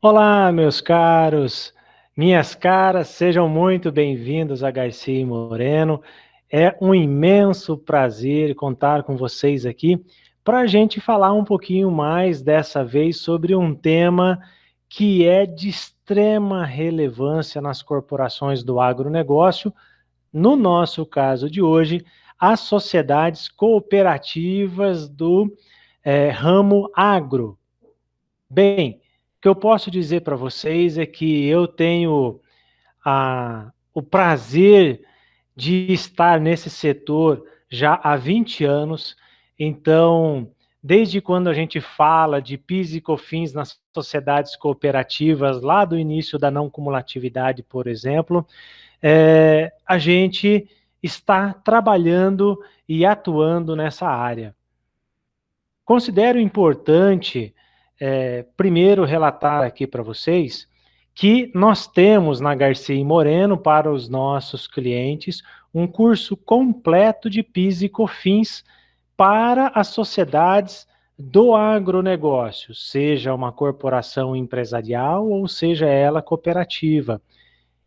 Olá, meus caros, minhas caras, sejam muito bem-vindos a Garcia e Moreno. É um imenso prazer contar com vocês aqui para a gente falar um pouquinho mais dessa vez sobre um tema que é de extrema relevância nas corporações do agronegócio. No nosso caso de hoje, as sociedades cooperativas do ramo agro. Bem, o que eu posso dizer para vocês é que eu tenho o prazer de estar nesse setor já há 20 anos, então, desde quando a gente fala de PIS e COFINS nas sociedades cooperativas, lá do início da não cumulatividade, por exemplo, a gente está trabalhando e atuando nessa área. Considero importante, primeiro, relatar aqui para vocês que nós temos na Garcia e Moreno, para os nossos clientes, um curso completo de PIS e COFINS para as sociedades do agronegócio, seja uma corporação empresarial ou seja ela cooperativa.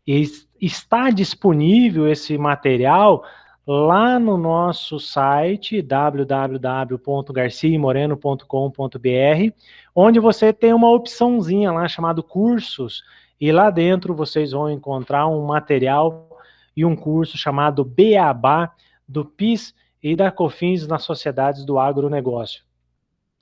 E está disponível esse material lá no nosso site www.garciamoreno.com.br, onde você tem uma opçãozinha lá chamada cursos, e lá dentro vocês vão encontrar um material e um curso chamado Beabá do PIS e da COFINS nas sociedades do agronegócio.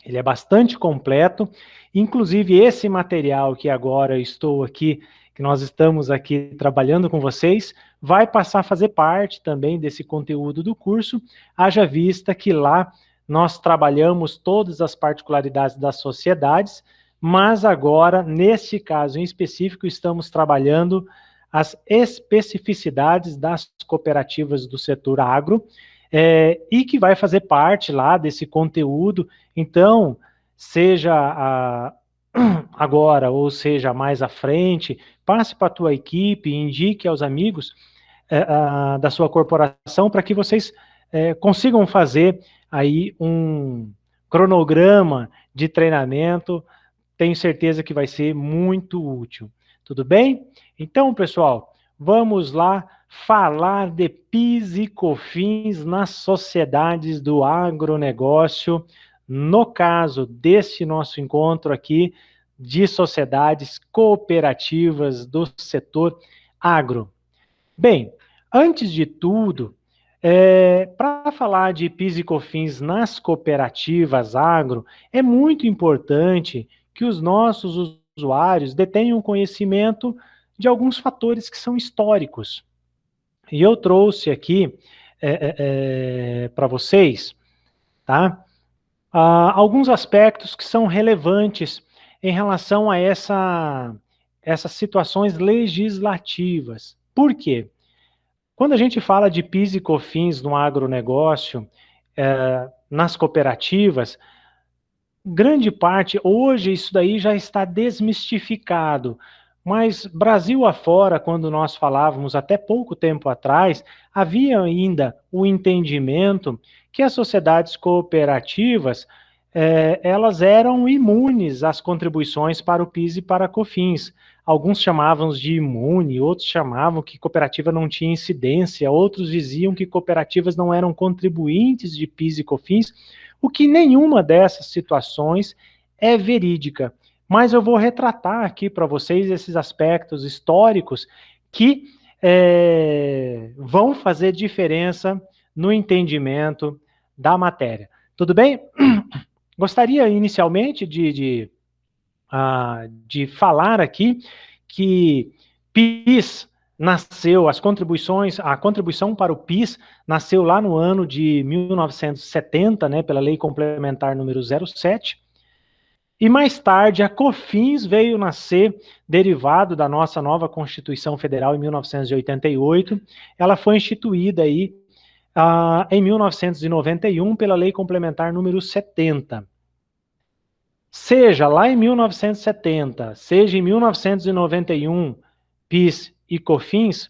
Ele é bastante completo, inclusive esse material que agora estou aqui, que nós estamos aqui trabalhando com vocês, vai passar a fazer parte também desse conteúdo do curso, haja vista que lá nós trabalhamos todas as particularidades das sociedades, mas agora, nesse caso em específico, estamos trabalhando as especificidades das cooperativas do setor agro, e que vai fazer parte lá desse conteúdo. Então, seja agora ou seja mais à frente, passe para a tua equipe, indique aos amigos da sua corporação para que vocês consigam fazer aí um cronograma de treinamento. Tenho certeza que vai ser muito útil. Tudo bem? Então, pessoal, vamos lá falar de PIS e COFINS nas sociedades do agronegócio, no caso desse nosso encontro aqui de sociedades cooperativas do setor agro. Bem, antes de tudo, para falar de PIS e COFINS nas cooperativas agro, é muito importante que os nossos usuários detenham conhecimento de alguns fatores que são históricos. E eu trouxe aqui para vocês, tá? Alguns aspectos que são relevantes em relação a essas situações legislativas. Por quê? Quando a gente fala de PIS e COFINS no agronegócio, nas cooperativas, grande parte, hoje isso daí já está desmistificado, mas Brasil afora, quando nós falávamos até pouco tempo atrás, havia ainda o entendimento que as sociedades cooperativas, elas eram imunes às contribuições para o PIS e para a COFINS. Alguns chamavam de imune, outros chamavam que cooperativa não tinha incidência, outros diziam que cooperativas não eram contribuintes de PIS e COFINS, o que nenhuma dessas situações é verídica. Mas eu vou retratar aqui para vocês esses aspectos históricos que vão fazer diferença no entendimento da matéria. Tudo bem? Gostaria inicialmente de falar aqui que PIS nasceu, a contribuição para o PIS nasceu lá no ano de 1970, né, pela Lei Complementar número 07, e mais tarde a COFINS veio nascer derivado da nossa nova Constituição Federal em 1988, ela foi instituída aí em 1991 pela Lei Complementar número 70. Seja lá em 1970, seja em 1991, PIS e COFINS,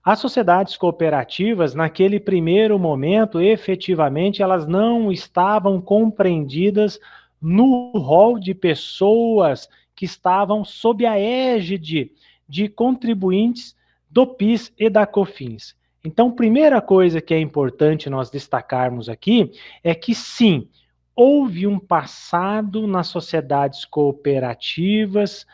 as sociedades cooperativas, naquele primeiro momento, efetivamente, elas não estavam compreendidas no rol de pessoas que estavam sob a égide de contribuintes do PIS e da COFINS. Então, primeira coisa que é importante nós destacarmos aqui é que, sim, houve um passado nas sociedades cooperativas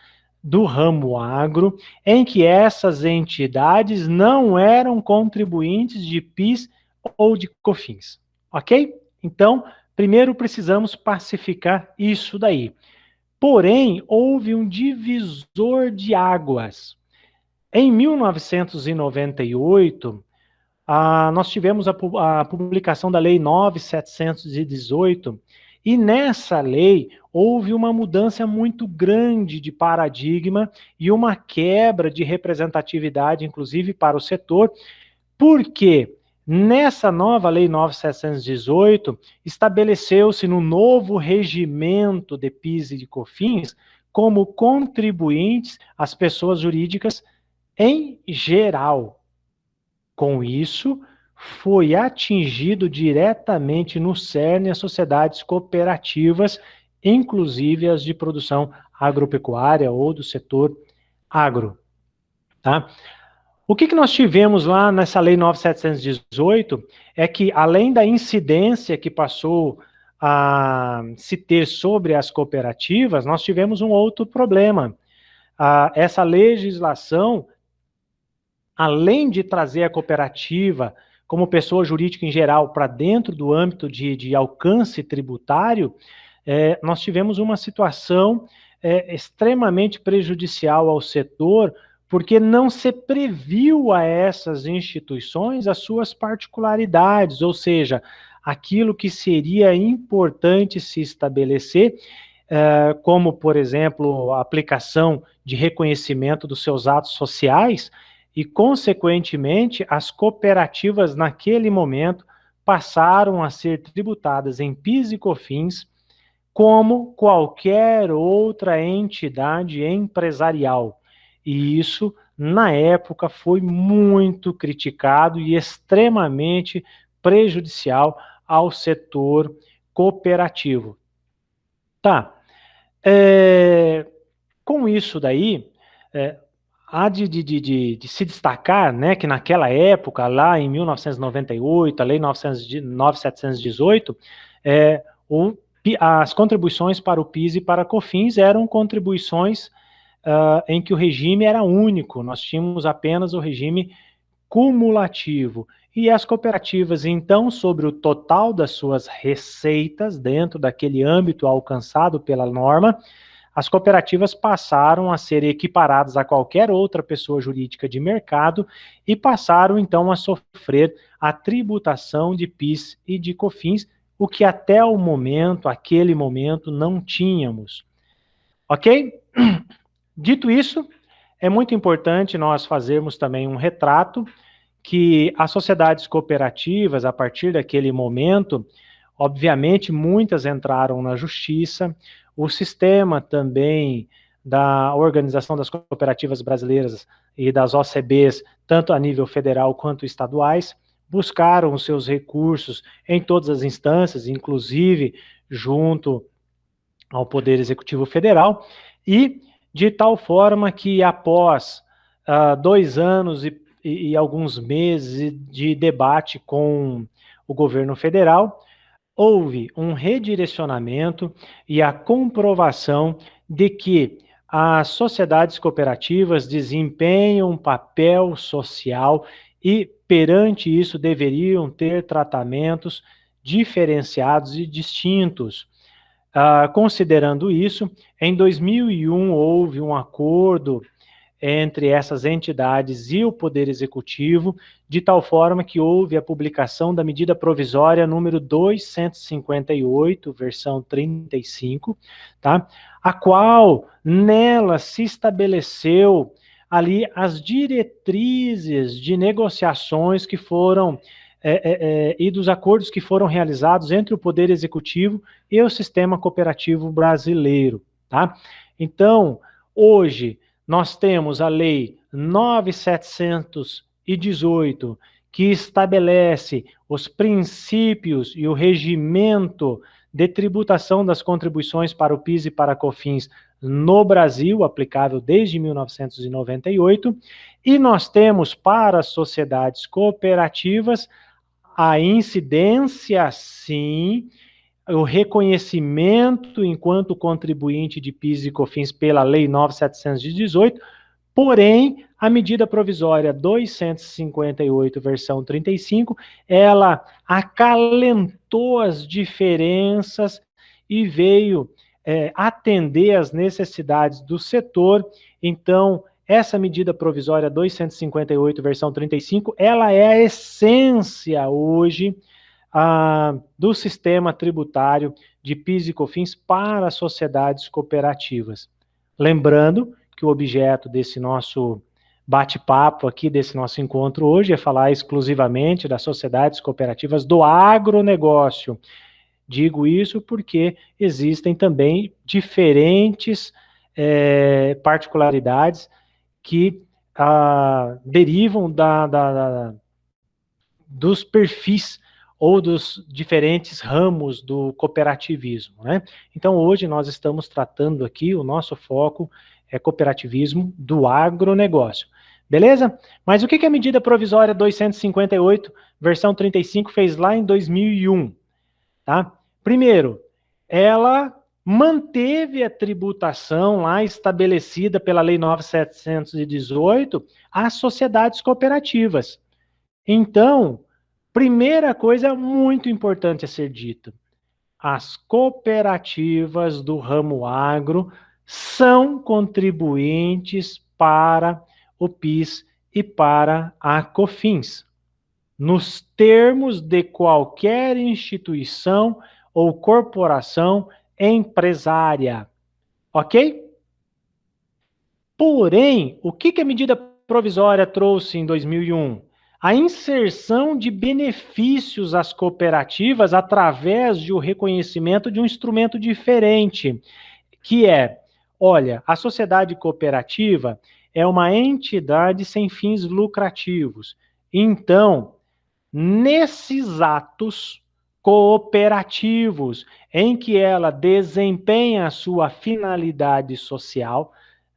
do ramo agro, em que essas entidades não eram contribuintes de PIS ou de COFINS, ok? Então, primeiro precisamos pacificar isso daí. Porém, houve um divisor de águas. Em 1998, nós tivemos a publicação da Lei 9.718, e nessa lei houve uma mudança muito grande de paradigma e uma quebra de representatividade, inclusive para o setor, porque nessa nova Lei 9.718 estabeleceu-se no novo regimento de PIS e de COFINS como contribuintes as pessoas jurídicas em geral. Com isso, foi atingido diretamente no cerne as sociedades cooperativas, inclusive as de produção agropecuária ou do setor agro. Tá? O que nós tivemos lá nessa Lei 9.718 é que, além da incidência que passou a se ter sobre as cooperativas, nós tivemos um outro problema. Essa legislação, além de trazer a cooperativa como pessoa jurídica em geral para dentro do âmbito de alcance tributário, nós tivemos uma situação extremamente prejudicial ao setor, porque não se previu a essas instituições as suas particularidades, ou seja, aquilo que seria importante se estabelecer, como, por exemplo, a aplicação de reconhecimento dos seus atos sociais, e, consequentemente, as cooperativas, naquele momento, passaram a ser tributadas em PIS e COFINS como qualquer outra entidade empresarial. E isso, na época, foi muito criticado e extremamente prejudicial ao setor cooperativo. Tá. Com isso daí, há de se destacar, né, que naquela época, lá em 1998, a Lei 9.718, as contribuições para o PIS e para a COFINS eram contribuições em que o regime era único, nós tínhamos apenas o regime cumulativo. E as cooperativas, então, sobre o total das suas receitas, dentro daquele âmbito alcançado pela norma, as cooperativas passaram a ser equiparadas a qualquer outra pessoa jurídica de mercado e passaram, então, a sofrer a tributação de PIS e de COFINS, o que até o momento, aquele momento, não tínhamos. Ok? Dito isso, é muito importante nós fazermos também um retrato que as sociedades cooperativas, a partir daquele momento, obviamente, muitas entraram na justiça, o sistema também da Organização das Cooperativas Brasileiras e das OCBs, tanto a nível federal quanto estaduais, buscaram os seus recursos em todas as instâncias, inclusive junto ao Poder Executivo Federal, e de tal forma que após 2 anos e alguns meses de debate com o governo federal, houve um redirecionamento e a comprovação de que as sociedades cooperativas desempenham um papel social e, perante isso, deveriam ter tratamentos diferenciados e distintos. Considerando isso, em 2001 houve um acordo entre essas entidades e o Poder Executivo, de tal forma que houve a publicação da medida provisória número 258, versão 35, tá? A qual, nela, se estabeleceu ali as diretrizes de negociações que foram e dos acordos que foram realizados entre o Poder Executivo e o sistema cooperativo brasileiro, tá? Então, hoje, nós temos a Lei 9.718, que estabelece os princípios e o regimento de tributação das contribuições para o PIS e para a COFINS no Brasil, aplicável desde 1998, e nós temos para as sociedades cooperativas a incidência, sim, o reconhecimento enquanto contribuinte de PIS e COFINS pela Lei 9.718, porém, a medida provisória 258, versão 35, ela acalentou as diferenças e veio atender às necessidades do setor. Então, essa medida provisória 258, versão 35, ela é a essência hoje do sistema tributário de PIS e COFINS para sociedades cooperativas. Lembrando que o objeto desse nosso bate-papo aqui, desse nosso encontro hoje, é falar exclusivamente das sociedades cooperativas do agronegócio. Digo isso porque existem também diferentes particularidades que derivam dos perfis ou dos diferentes ramos do cooperativismo, né? Então, hoje nós estamos tratando aqui, o nosso foco é cooperativismo do agronegócio. Beleza? Mas o que a medida provisória 258, versão 35, fez lá em 2001? Tá? Primeiro, ela manteve a tributação lá estabelecida pela Lei 9.718 às sociedades cooperativas. Então, primeira coisa muito importante a ser dita: as cooperativas do ramo agro são contribuintes para o PIS e para a COFINS, nos termos de qualquer instituição ou corporação empresária. Ok? Porém, o que a medida provisória trouxe em 2001? A inserção de benefícios às cooperativas através de o reconhecimento de um instrumento diferente, que é, olha, a sociedade cooperativa é uma entidade sem fins lucrativos. Então, nesses atos cooperativos em que ela desempenha a sua finalidade social,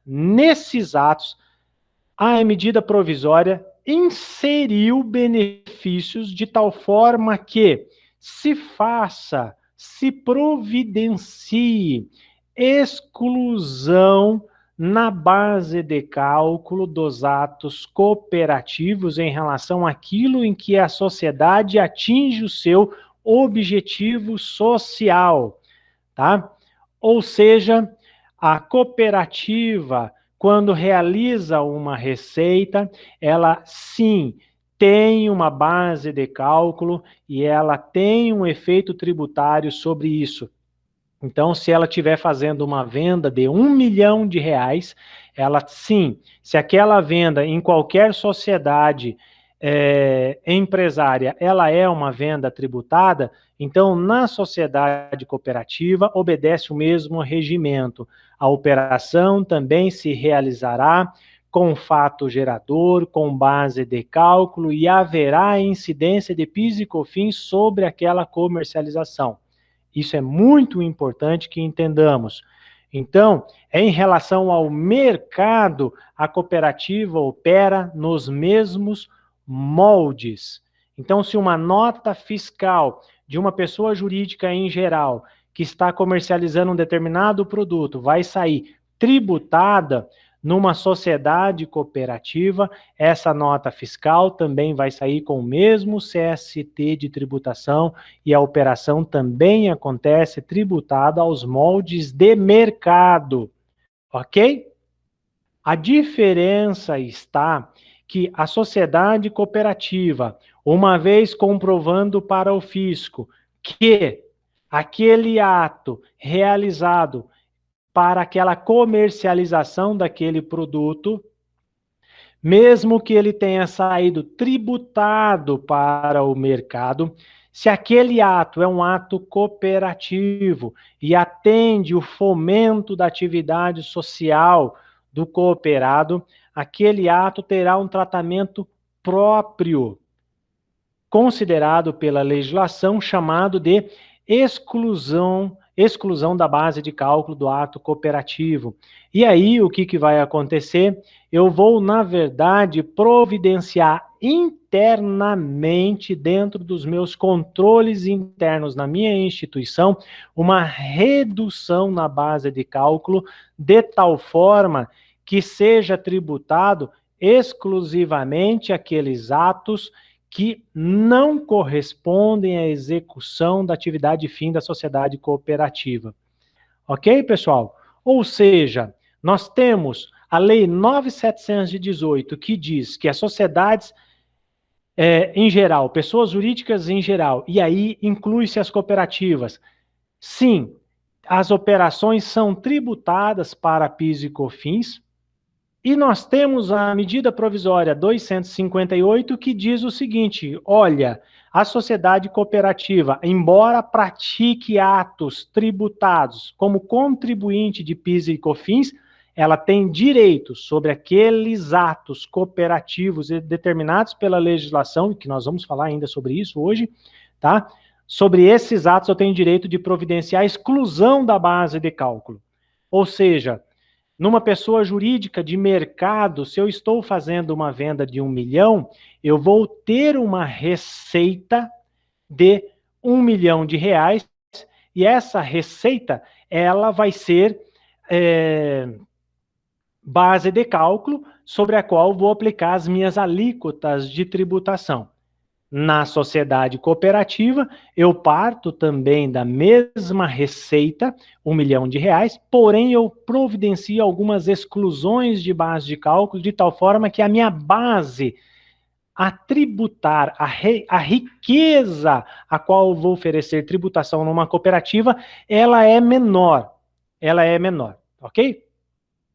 nesses atos, a medida provisória inseriu benefícios de tal forma que se providencie exclusão na base de cálculo dos atos cooperativos em relação àquilo em que a sociedade atinge o seu objetivo social, tá? Ou seja, a cooperativa, quando realiza uma receita, ela sim tem uma base de cálculo e ela tem um efeito tributário sobre isso. Então, se ela estiver fazendo uma venda de R$1 milhão, ela sim, se aquela venda em qualquer sociedade empresária, ela é uma venda tributada, então na sociedade cooperativa obedece o mesmo regimento. A operação também se realizará com fato gerador, com base de cálculo e haverá incidência de PIS e COFINS sobre aquela comercialização. Isso é muito importante que entendamos. Então, em relação ao mercado, a cooperativa opera nos mesmos moldes. Então, se uma nota fiscal de uma pessoa jurídica em geral, que está comercializando um determinado produto, vai sair tributada numa sociedade cooperativa, essa nota fiscal também vai sair com o mesmo CST de tributação e a operação também acontece tributada aos moldes de mercado, ok? A diferença está que a sociedade cooperativa, uma vez comprovando para o fisco que aquele ato realizado para aquela comercialização daquele produto, mesmo que ele tenha saído tributado para o mercado, se aquele ato é um ato cooperativo e atende o fomento da atividade social do cooperado, aquele ato terá um tratamento próprio, considerado pela legislação chamado de exclusão exclusão da base de cálculo do ato cooperativo. E aí, o que vai acontecer? Eu vou, na verdade, providenciar internamente, dentro dos meus controles internos na minha instituição, uma redução na base de cálculo, de tal forma que seja tributado exclusivamente aqueles atos que não correspondem à execução da atividade fim da sociedade cooperativa. Ok, pessoal? Ou seja, nós temos a Lei 9.718, que diz que as sociedades, em geral, pessoas jurídicas em geral, e aí inclui-se as cooperativas, sim, as operações são tributadas para PIS e COFINS, e nós temos a medida provisória 258, que diz o seguinte: olha, a sociedade cooperativa, embora pratique atos tributados como contribuinte de PIS e COFINS, ela tem direitos sobre aqueles atos cooperativos determinados pela legislação, que nós vamos falar ainda sobre isso hoje, tá? Sobre esses atos eu tenho direito de providenciar a exclusão da base de cálculo. Ou seja, numa pessoa jurídica de mercado, se eu estou fazendo uma venda de 1 milhão, eu vou ter uma receita de 1 milhão de reais, e essa receita, ela vai ser base de cálculo sobre a qual vou aplicar as minhas alíquotas de tributação. Na sociedade cooperativa, eu parto também da mesma receita, 1 milhão de reais, porém eu providencio algumas exclusões de base de cálculo, de tal forma que a minha base a tributar, a riqueza a qual eu vou oferecer tributação numa cooperativa, ela é menor, ok?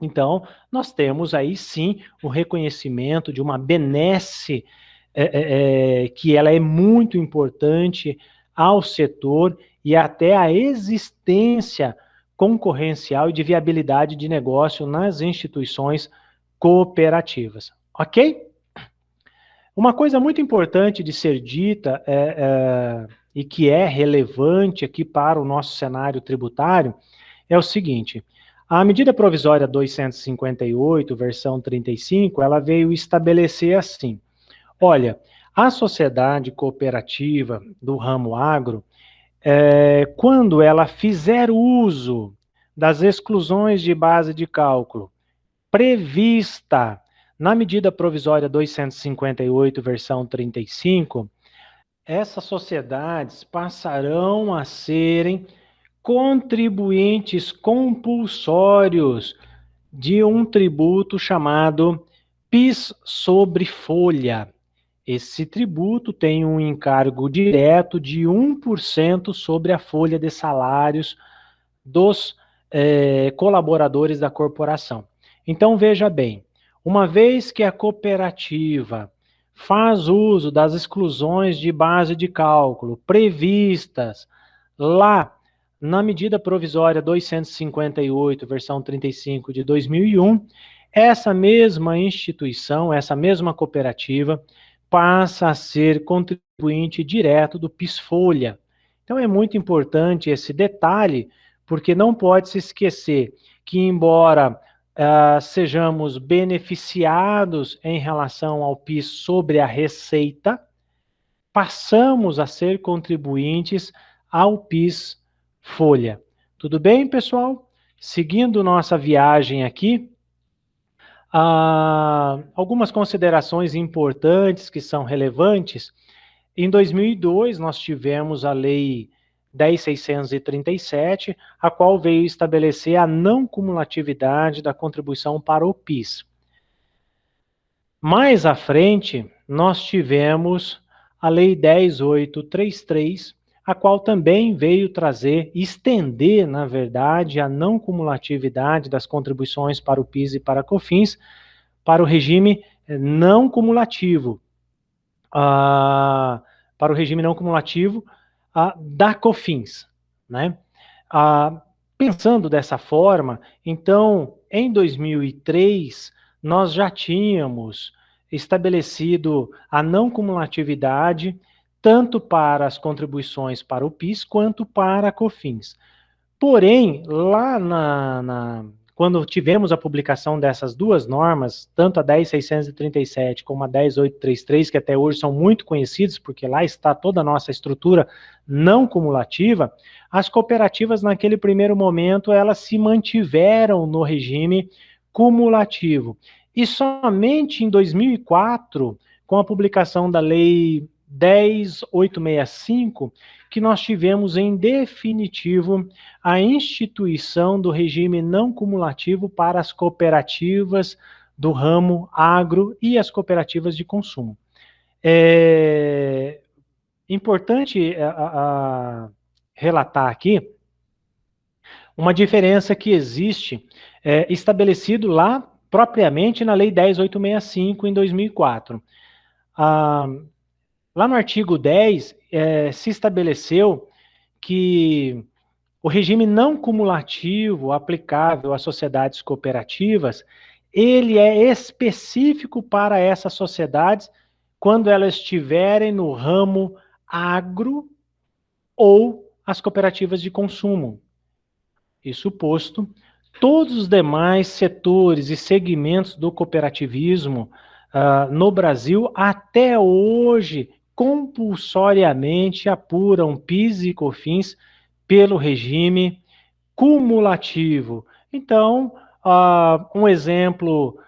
Então, nós temos aí sim o reconhecimento de uma benesse que ela é muito importante ao setor e até a existência concorrencial e de viabilidade de negócio nas instituições cooperativas, ok? Uma coisa muito importante de ser dita e que é relevante aqui para o nosso cenário tributário é o seguinte: a medida provisória 258, versão 35, ela veio estabelecer assim: olha, a sociedade cooperativa do ramo agro, quando ela fizer uso das exclusões de base de cálculo prevista na medida provisória 258, versão 35, essas sociedades passarão a serem contribuintes compulsórios de um tributo chamado PIS sobre folha. Esse tributo tem um encargo direto de 1% sobre a folha de salários dos colaboradores da corporação. Então, veja bem, uma vez que a cooperativa faz uso das exclusões de base de cálculo previstas lá na medida provisória 258, versão 35 de 2001, essa mesma instituição, essa mesma cooperativa, passa a ser contribuinte direto do PIS-Folha. Então é muito importante esse detalhe, porque não pode se esquecer que, embora sejamos beneficiados em relação ao PIS sobre a receita, passamos a ser contribuintes ao PIS-Folha. Tudo bem, pessoal? Seguindo nossa viagem aqui, algumas considerações importantes que são relevantes. Em 2002, nós tivemos a Lei 10.637, a qual veio estabelecer a não cumulatividade da contribuição para o PIS. Mais à frente, nós tivemos a Lei 10.833, a qual também veio trazer, estender, na verdade, a não cumulatividade das contribuições para o PIS e para a COFINS para o regime não cumulativo, para o regime não cumulativo da COFINS, né? Pensando dessa forma, então, em 2003, nós já tínhamos estabelecido a não cumulatividade tanto para as contribuições para o PIS quanto para a COFINS. Porém, lá quando tivemos a publicação dessas duas normas, tanto a 10.637 como a 10.833, que até hoje são muito conhecidos, porque lá está toda a nossa estrutura não cumulativa, as cooperativas naquele primeiro momento, elas se mantiveram no regime cumulativo. E somente em 2004, com a publicação da Lei 10.865, que nós tivemos em definitivo a instituição do regime não cumulativo para as cooperativas do ramo agro e as cooperativas de consumo. É importante relatar aqui uma diferença que existe estabelecido lá propriamente na Lei 10.865 em 2004. Lá no artigo 10, se estabeleceu que o regime não cumulativo aplicável às sociedades cooperativas, ele é específico para essas sociedades quando elas estiverem no ramo agro ou as cooperativas de consumo. Isso posto, todos os demais setores e segmentos do cooperativismo no Brasil, até hoje, compulsoriamente apuram PIS e COFINS pelo regime cumulativo. Então, um exemplo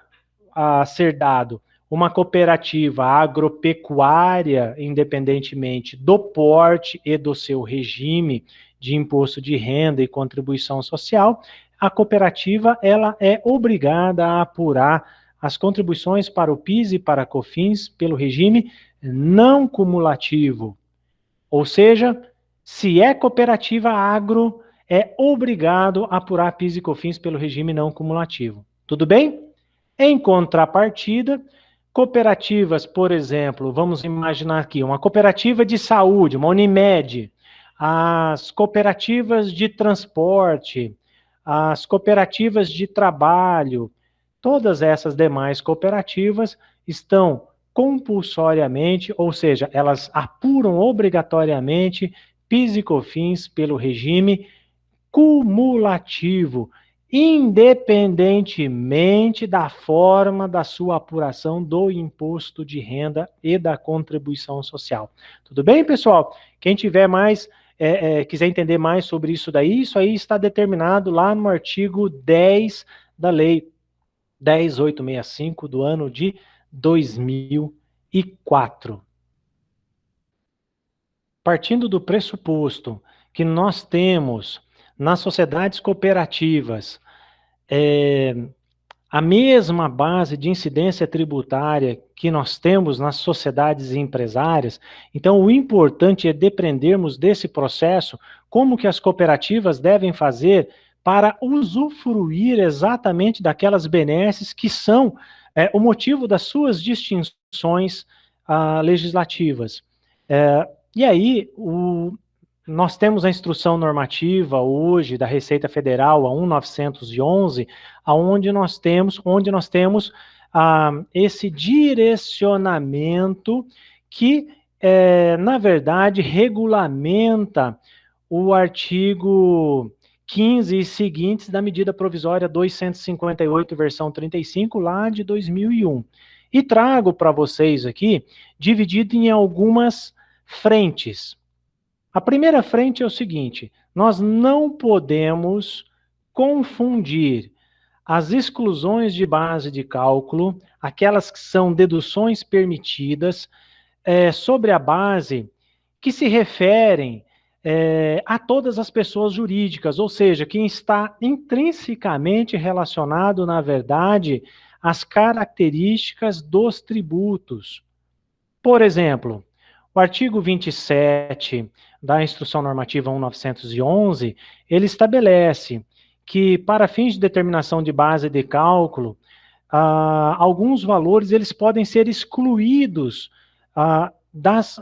a ser dado, uma cooperativa agropecuária, independentemente do porte e do seu regime de imposto de renda e contribuição social, a cooperativa ela é obrigada a apurar as contribuições para o PIS e para a COFINS pelo regime não cumulativo. Ou seja, se é cooperativa agro, é obrigado a apurar PIS e COFINS pelo regime não cumulativo. Tudo bem? Em contrapartida, cooperativas, por exemplo, vamos imaginar aqui, uma cooperativa de saúde, uma Unimed, as cooperativas de transporte, as cooperativas de trabalho, todas essas demais cooperativas estão compulsoriamente, ou seja, elas apuram obrigatoriamente PIS e COFINS pelo regime cumulativo, independentemente da forma da sua apuração do imposto de renda e da contribuição social. Tudo bem, pessoal? Quem tiver mais, quiser entender mais sobre isso aí está determinado lá no artigo 10 da Lei 10.865 do ano de 2004. Partindo do pressuposto que nós temos nas sociedades cooperativas a mesma base de incidência tributária que nós temos nas sociedades empresárias, então o importante é depreendermos desse processo como que as cooperativas devem fazer para usufruir exatamente daquelas benesses que são o motivo das suas distinções legislativas. E aí, nós temos a instrução normativa hoje da Receita Federal, a 1.911, onde nós temos esse direcionamento que, na verdade, regulamenta o artigo 15 e seguintes da medida provisória 258, versão 35, lá de 2001. E trago para vocês aqui, dividido em algumas frentes. A primeira frente é o seguinte: nós não podemos confundir as exclusões de base de cálculo, aquelas que são deduções permitidas, sobre a base que se referem a todas as pessoas jurídicas, ou seja, quem está intrinsecamente relacionado, na verdade, às características dos tributos. Por exemplo, o artigo 27 da Instrução Normativa 1.911, ele estabelece que, para fins de determinação de base de cálculo, alguns valores eles podem ser excluídos das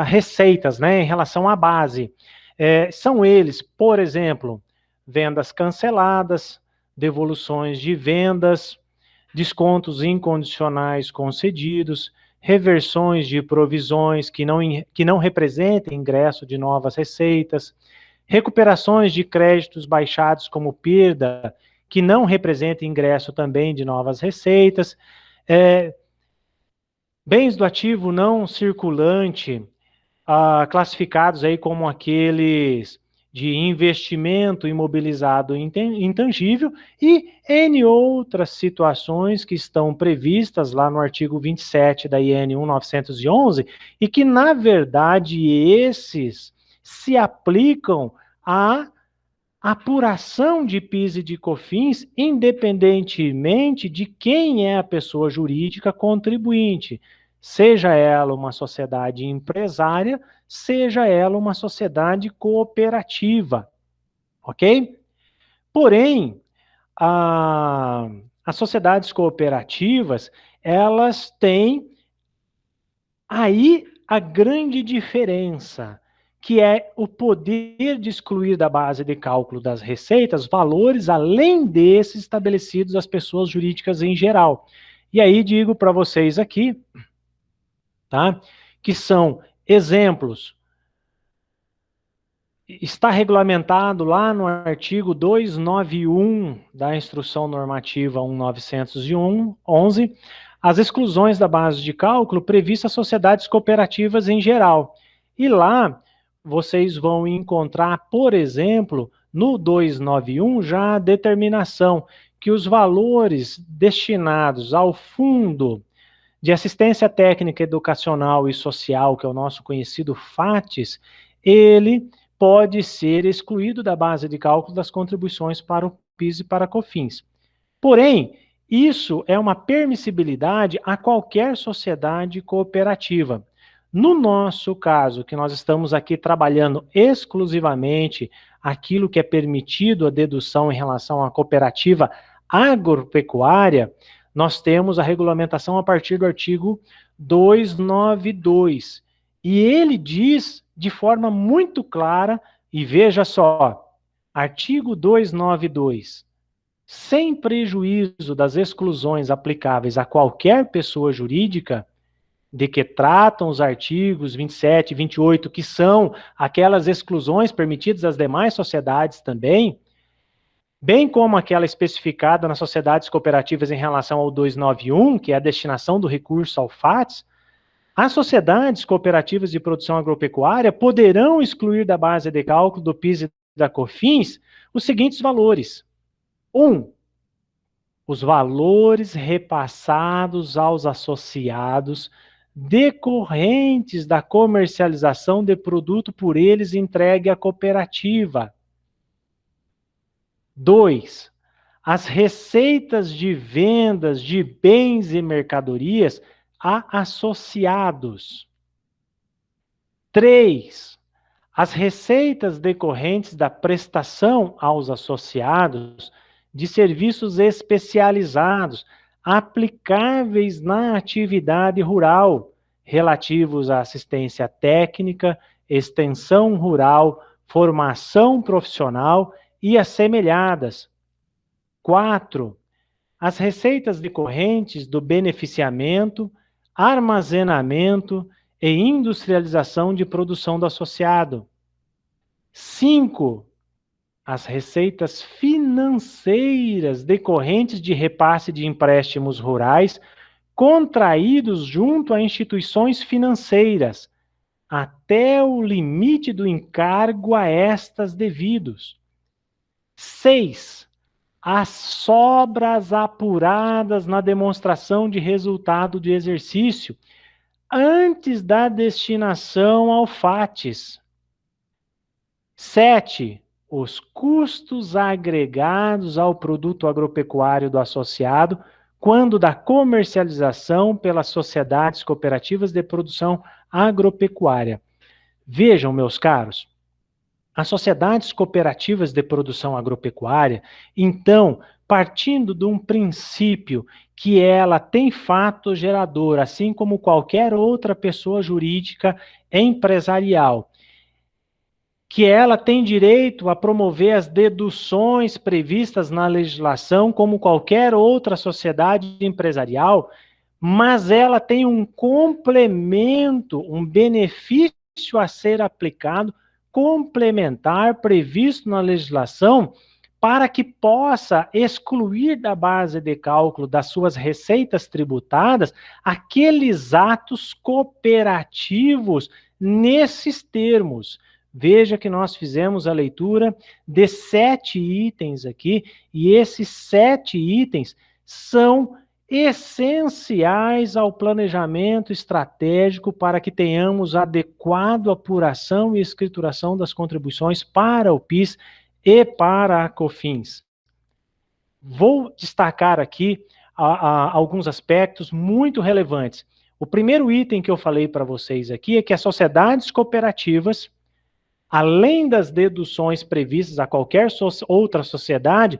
receitas, né, em relação à base. São eles, por exemplo, vendas canceladas, devoluções de vendas, descontos incondicionais concedidos, reversões de provisões que não representem ingresso de novas receitas, recuperações de créditos baixados como perda, que não representa ingresso também de novas receitas, bens do ativo não circulante, classificados aí como aqueles de investimento imobilizado intangível e N outras situações que estão previstas lá no artigo 27 da IN 1911 e que, na verdade, esses se aplicam à apuração de PIS e de COFINS, independentemente de quem é a pessoa jurídica contribuinte, seja ela uma sociedade empresária, seja ela uma sociedade cooperativa, ok? Porém, as sociedades cooperativas, elas têm aí a grande diferença, que é o poder de excluir da base de cálculo das receitas valores além desses estabelecidos às pessoas jurídicas em geral. E aí digo para vocês aqui, tá, que são exemplos. Está regulamentado lá no artigo 291 da Instrução Normativa 1911, as exclusões da base de cálculo previstas às sociedades cooperativas em geral. E lá vocês vão encontrar, por exemplo, no 291 já a determinação que os valores destinados ao Fundo de Assistência Técnica Educacional e Social, que é o nosso conhecido FATES, ele pode ser excluído da base de cálculo das contribuições para o PIS e para a COFINS. Porém, isso é uma permissibilidade a qualquer sociedade cooperativa. No nosso caso, que nós estamos aqui trabalhando exclusivamente aquilo que é permitido a dedução em relação à cooperativa agropecuária, nós temos a regulamentação a partir do artigo 292. E ele diz de forma muito clara, e veja só, artigo 292, sem prejuízo das exclusões aplicáveis a qualquer pessoa jurídica, de que tratam os artigos 27 e 28, que são aquelas exclusões permitidas às demais sociedades também, bem como aquela especificada nas sociedades cooperativas em relação ao 291, que é a destinação do recurso ao FATS, as sociedades cooperativas de produção agropecuária poderão excluir da base de cálculo do PIS e da COFINS os seguintes valores. 1. Os valores repassados aos associados decorrentes da comercialização de produto por eles entregue à cooperativa. 2. As receitas de vendas de bens e mercadorias a associados. 3. As receitas decorrentes da prestação aos associados de serviços especializados aplicáveis na atividade rural, relativos à assistência técnica, extensão rural, formação profissional e assemelhadas. 4. As receitas decorrentes do beneficiamento, armazenamento e industrialização de produção do associado. 5. As receitas financeiras decorrentes de repasse de empréstimos rurais contraídos junto a instituições financeiras, até o limite do encargo a estas devidos. 6. As sobras apuradas na demonstração de resultado de exercício, antes da destinação ao FATES. 7. Os custos agregados ao produto agropecuário do associado, quando da comercialização pelas sociedades cooperativas de produção agropecuária. Vejam, meus caros, as sociedades cooperativas de produção agropecuária, então, partindo de um princípio que ela tem fato gerador, assim como qualquer outra pessoa jurídica empresarial, que ela tem direito a promover as deduções previstas na legislação, como qualquer outra sociedade empresarial, mas ela tem um complemento, um benefício a ser aplicado complementar previsto na legislação para que possa excluir da base de cálculo das suas receitas tributadas aqueles atos cooperativos nesses termos. Veja que nós fizemos a leitura de 7 itens aqui, e esses 7 itens são essenciais ao planejamento estratégico para que tenhamos adequada apuração e escrituração das contribuições para o PIS e para a COFINS. Vou destacar aqui alguns aspectos muito relevantes. O primeiro item que eu falei para vocês aqui é que as sociedades cooperativas, além das deduções previstas a qualquer outra sociedade,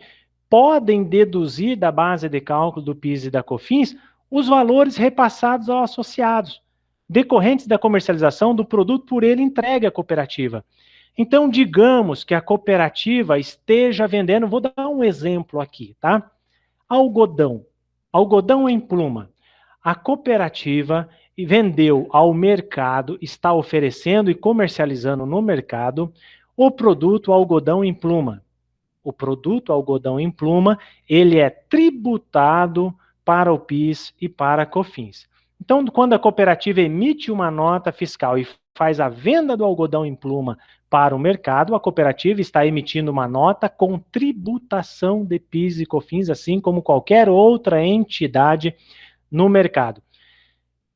podem deduzir da base de cálculo do PIS e da COFINS os valores repassados aos associados, decorrentes da comercialização do produto por ele entregue à cooperativa. Então, digamos que a cooperativa esteja vendendo, vou dar um exemplo aqui, tá? Algodão em pluma. A cooperativa vendeu ao mercado, está oferecendo e comercializando no mercado o produto algodão em pluma. O produto algodão em pluma, ele é tributado para o PIS e para a COFINS. Então, quando a cooperativa emite uma nota fiscal e faz a venda do algodão em pluma para o mercado, a cooperativa está emitindo uma nota com tributação de PIS e COFINS, assim como qualquer outra entidade no mercado.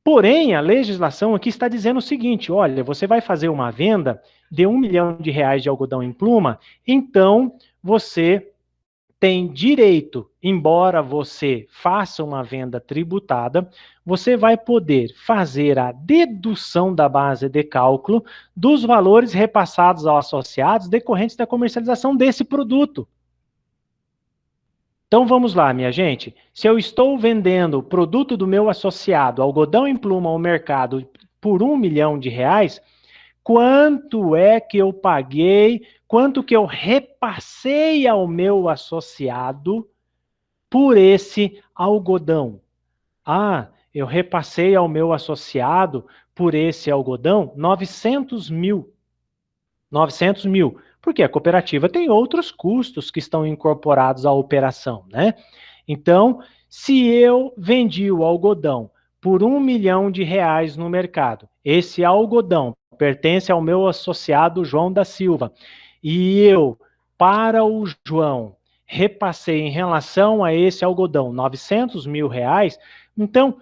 Porém, a legislação aqui está dizendo o seguinte, olha, você vai fazer uma venda de R$1 milhão de algodão em pluma, então você tem direito, embora você faça uma venda tributada, você vai poder fazer a dedução da base de cálculo dos valores repassados aos associados decorrentes da comercialização desse produto. Então vamos lá, minha gente. Se eu estou vendendo o produto do meu associado, algodão em pluma, ao mercado por R$1 milhão, quanto é que eu paguei, quanto que eu repassei ao meu associado por esse algodão? Ah, eu repassei ao meu associado por esse algodão 900 mil. 900 mil. Porque a cooperativa tem outros custos que estão incorporados à operação, né? Então, se eu vendi o algodão por R$1 milhão no mercado, esse algodão pertence ao meu associado João da Silva, e eu, para o João, repassei em relação a esse algodão R$900 mil, então,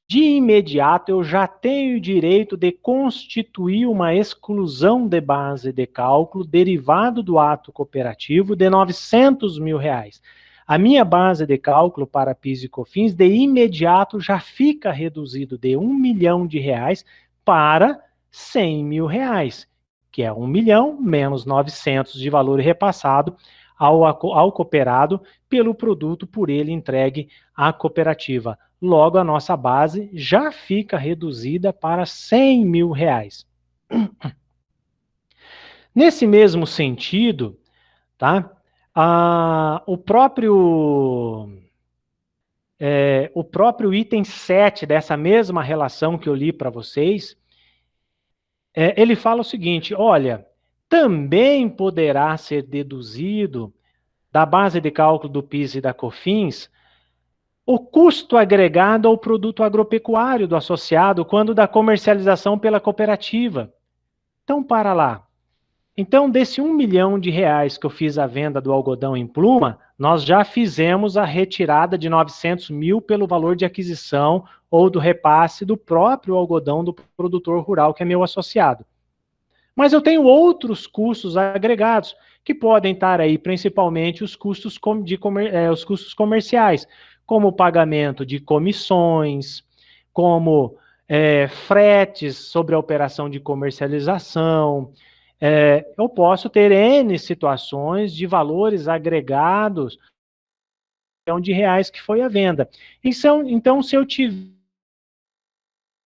de imediato, eu já tenho o direito de constituir uma exclusão de base de cálculo derivado do ato cooperativo de R$900 mil. A minha base de cálculo para PIS e COFINS, de imediato, já fica reduzido de R$1 milhão para R$100 mil, que é R$1 milhão menos 900 de valor repassado ao cooperado pelo produto por ele entregue à cooperativa. Logo, a nossa base já fica reduzida para R$100 mil. Nesse mesmo sentido, tá? O próprio item 7 dessa mesma relação que eu li para vocês, ele fala o seguinte, olha, também poderá ser deduzido da base de cálculo do PIS e da COFINS o custo agregado ao produto agropecuário do associado quando da comercialização pela cooperativa. Então, para lá. Então, desse R$1 milhão que eu fiz a venda do algodão em pluma, nós já fizemos a retirada de 900 mil pelo valor de aquisição ou do repasse do próprio algodão do produtor rural, que é meu associado. Mas eu tenho outros custos agregados, que podem estar aí, principalmente os custos comerciais, como o pagamento de comissões, como fretes sobre a operação de comercialização. Eu posso ter N situações de valores agregados de reais que foi a venda. Então, se eu tiver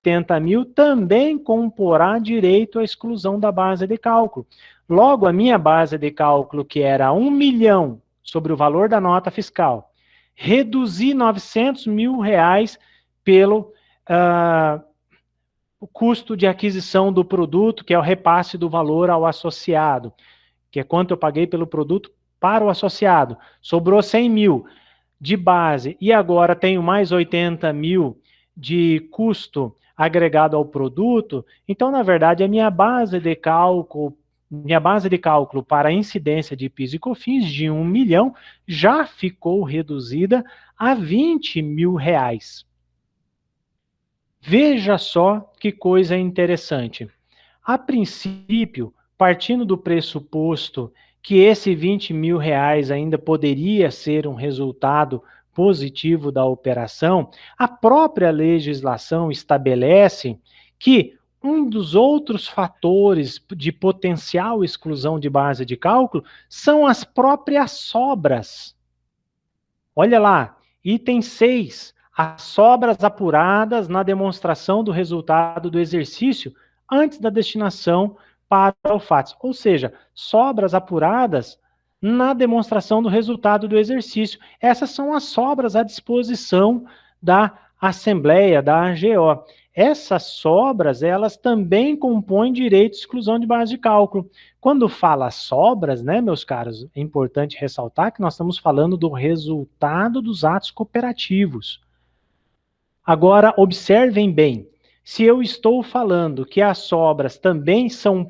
80 mil, também comporá direito à exclusão da base de cálculo. Logo, a minha base de cálculo, que era 1 milhão sobre o valor da nota fiscal, reduzir 900 mil pelo o custo de aquisição do produto, que é o repasse do valor ao associado, que é quanto eu paguei pelo produto para o associado. Sobrou 100 mil de base e agora tenho mais 80 mil de custo agregado ao produto, então, na verdade, a minha base de cálculo para a incidência de PIS e COFINS de 1 milhão já ficou reduzida a 20 mil reais. Veja só que coisa interessante. A princípio, partindo do pressuposto que esse 20 mil reais ainda poderia ser um resultado positivo da operação, a própria legislação estabelece que um dos outros fatores de potencial exclusão de base de cálculo são as próprias sobras. Olha lá, item 6, as sobras apuradas na demonstração do resultado do exercício antes da destinação para o FATS. Ou seja, sobras apuradas na demonstração do resultado do exercício. Essas são as sobras à disposição da Assembleia, da AGO. Essas sobras, elas também compõem direito de exclusão de base de cálculo. Quando fala sobras, né, meus caros, é importante ressaltar que nós estamos falando do resultado dos atos cooperativos. Agora, observem bem, se eu estou falando que as sobras também são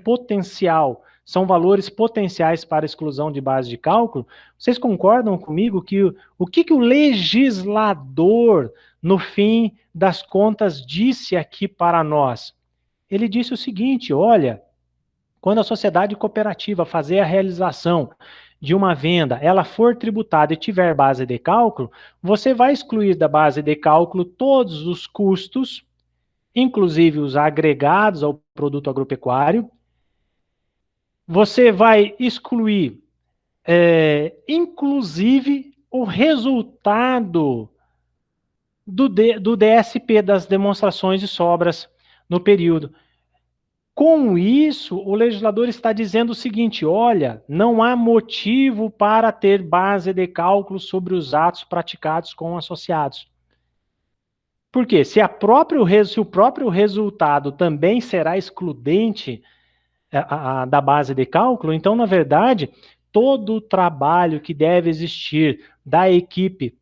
são valores potenciais para exclusão de base de cálculo, vocês concordam comigo que o que o legislador, no fim das contas, disse aqui para nós? Ele disse o seguinte, olha, quando a sociedade cooperativa fazer a realização de uma venda, ela for tributada e tiver base de cálculo, você vai excluir da base de cálculo todos os custos, inclusive os agregados ao produto agropecuário. Você vai excluir, inclusive, o resultado do DSP, das demonstrações de sobras no período. Com isso, o legislador está dizendo o seguinte, olha, não há motivo para ter base de cálculo sobre os atos praticados com associados. Por quê? Se o próprio resultado também será excludente da base de cálculo, então, na verdade, todo o trabalho que deve existir da equipe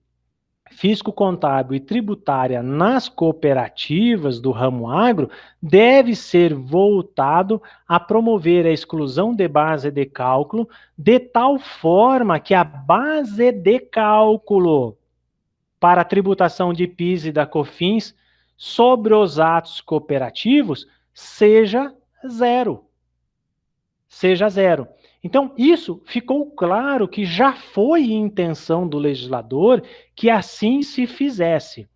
físico-contábil e tributária nas cooperativas do ramo agro deve ser voltado a promover a exclusão de base de cálculo de tal forma que a base de cálculo para a tributação de PIS e da COFINS sobre os atos cooperativos seja zero. Seja zero. Então, isso ficou claro que já foi intenção do legislador que assim se fizesse.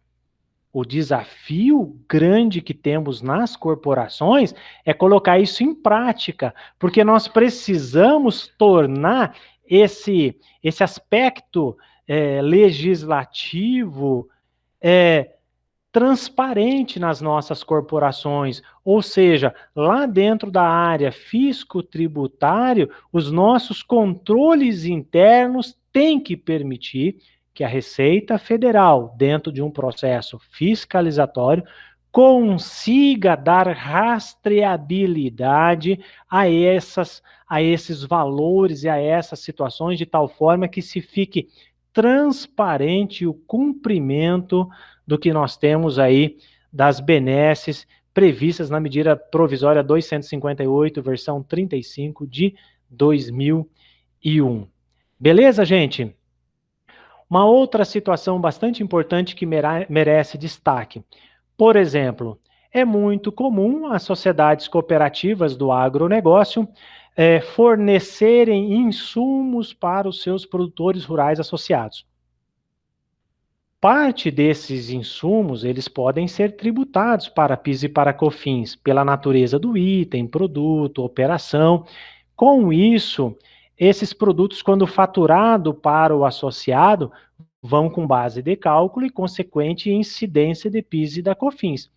O desafio grande que temos nas corporações é colocar isso em prática, porque nós precisamos tornar esse aspecto legislativo transparente nas nossas corporações, ou seja, lá dentro da área fisco-tributário, os nossos controles internos têm que permitir que a Receita Federal, dentro de um processo fiscalizatório, consiga dar rastreabilidade a esses valores e a essas situações, de tal forma que se fique transparente o cumprimento do que nós temos aí das benesses previstas na medida provisória 258, versão 35 de 2001. Beleza, gente? Uma outra situação bastante importante que merece destaque. Por exemplo, é muito comum as sociedades cooperativas do agronegócio fornecerem insumos para os seus produtores rurais associados. Parte desses insumos, eles podem ser tributados para PIS e para COFINS, pela natureza do item, produto, operação. Com isso, esses produtos, quando faturado para o associado, vão com base de cálculo e consequente incidência de PIS e da COFINS.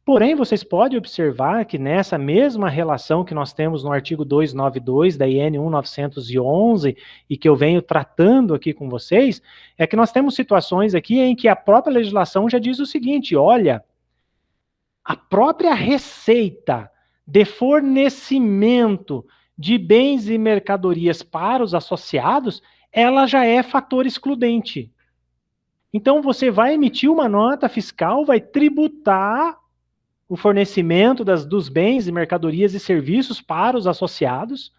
Porém, vocês podem observar que nessa mesma relação que nós temos no artigo 292 da IN 1911 e que eu venho tratando aqui com vocês, é que nós temos situações aqui em que a própria legislação já diz o seguinte, olha, a própria receita de fornecimento de bens e mercadorias para os associados, ela já é fator excludente. Então, você vai emitir uma nota fiscal, vai tributar o fornecimento dos bens e mercadorias e serviços para os associados,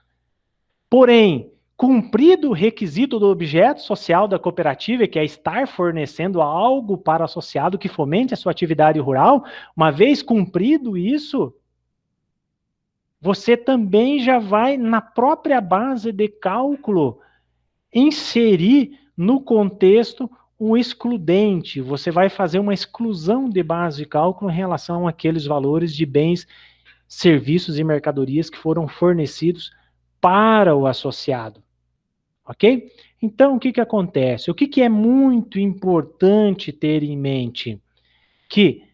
porém, cumprido o requisito do objeto social da cooperativa, que é estar fornecendo algo para o associado que fomente a sua atividade rural, uma vez cumprido isso, você também já vai, na própria base de cálculo, inserir no contexto um excludente. Você vai fazer uma exclusão de base de cálculo em relação àqueles valores de bens, serviços e mercadorias que foram fornecidos para o associado. Ok? Então, o que acontece? O que é muito importante ter em mente? Que,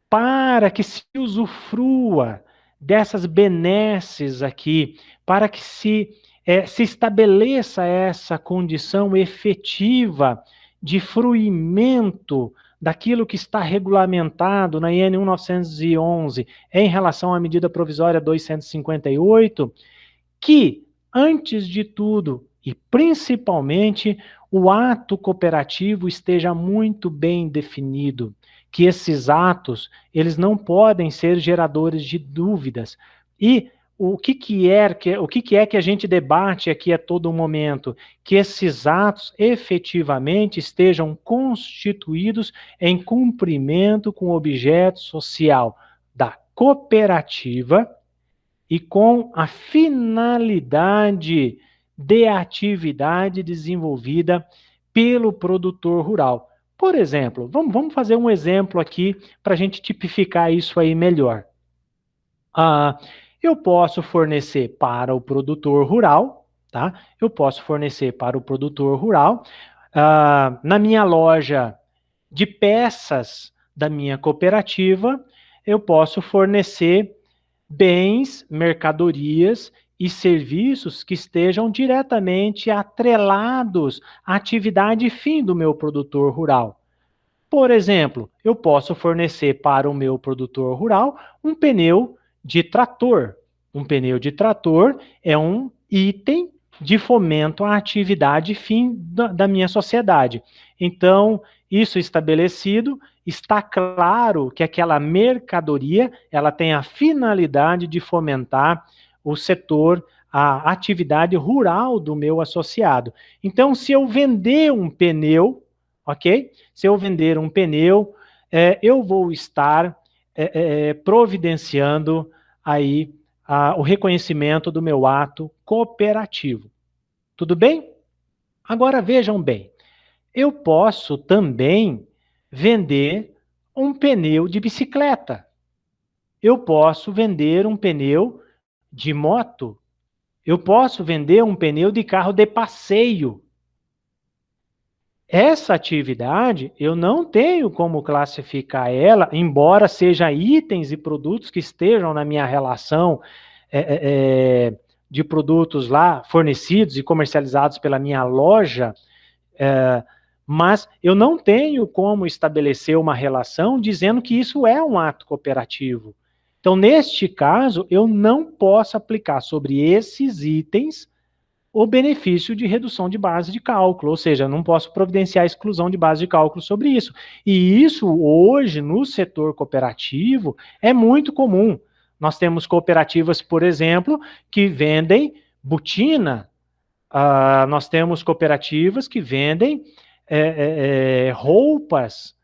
para que se usufrua dessas benesses aqui, para que se estabeleça essa condição efetiva de fruimento daquilo que está regulamentado na IN 1911 em relação à medida provisória 258, que, antes de tudo, e principalmente, o ato cooperativo esteja muito bem definido, que esses atos, eles não podem ser geradores de dúvidas. E o que é que a gente debate aqui a todo momento? Que esses atos efetivamente estejam constituídos em cumprimento com o objeto social da cooperativa e com a finalidade de atividade desenvolvida pelo produtor rural. Por exemplo, vamos fazer um exemplo aqui para a gente tipificar isso aí melhor. Eu posso fornecer para o produtor rural, tá? Eu posso fornecer para o produtor rural, na minha loja de peças da minha cooperativa, eu posso fornecer bens, mercadorias e serviços que estejam diretamente atrelados à atividade fim do meu produtor rural. Por exemplo, eu posso fornecer para o meu produtor rural um pneu de trator. Um pneu de trator é um item de fomento à atividade fim da minha sociedade. Então, isso estabelecido, está claro que aquela mercadoria, ela tem a finalidade de fomentar o setor, a atividade rural do meu associado. Então, se eu vender um pneu, ok? Se eu vender um pneu, eu vou estar providenciando aí o reconhecimento do meu ato cooperativo. Tudo bem? Agora vejam bem, eu posso também vender um pneu de bicicleta. Eu posso vender um pneu de moto. Eu posso vender um pneu de carro de passeio. Essa atividade, eu não tenho como classificar ela, embora seja itens e produtos que estejam na minha relação de produtos lá fornecidos e comercializados pela minha loja, mas eu não tenho como estabelecer uma relação dizendo que isso é um ato cooperativo. Então, neste caso, eu não posso aplicar sobre esses itens o benefício de redução de base de cálculo, ou seja, eu não posso providenciar a exclusão de base de cálculo sobre isso. E isso, hoje, no setor cooperativo, é muito comum. Nós temos cooperativas, por exemplo, que vendem botina, nós temos cooperativas que vendem roupas,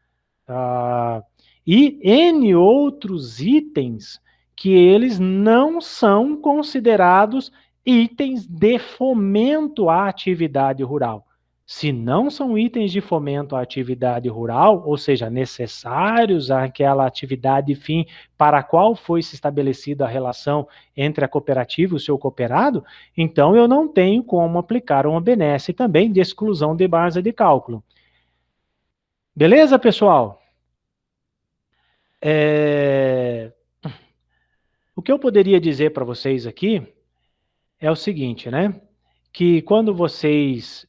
e N outros itens que eles não são considerados itens de fomento à atividade rural. Se não são itens de fomento à atividade rural, ou seja, necessários àquela atividade fim para a qual foi se estabelecida a relação entre a cooperativa e o seu cooperado, então eu não tenho como aplicar uma benesse também de exclusão de base de cálculo. Beleza, pessoal? O que eu poderia dizer para vocês aqui é o seguinte, né? Que quando vocês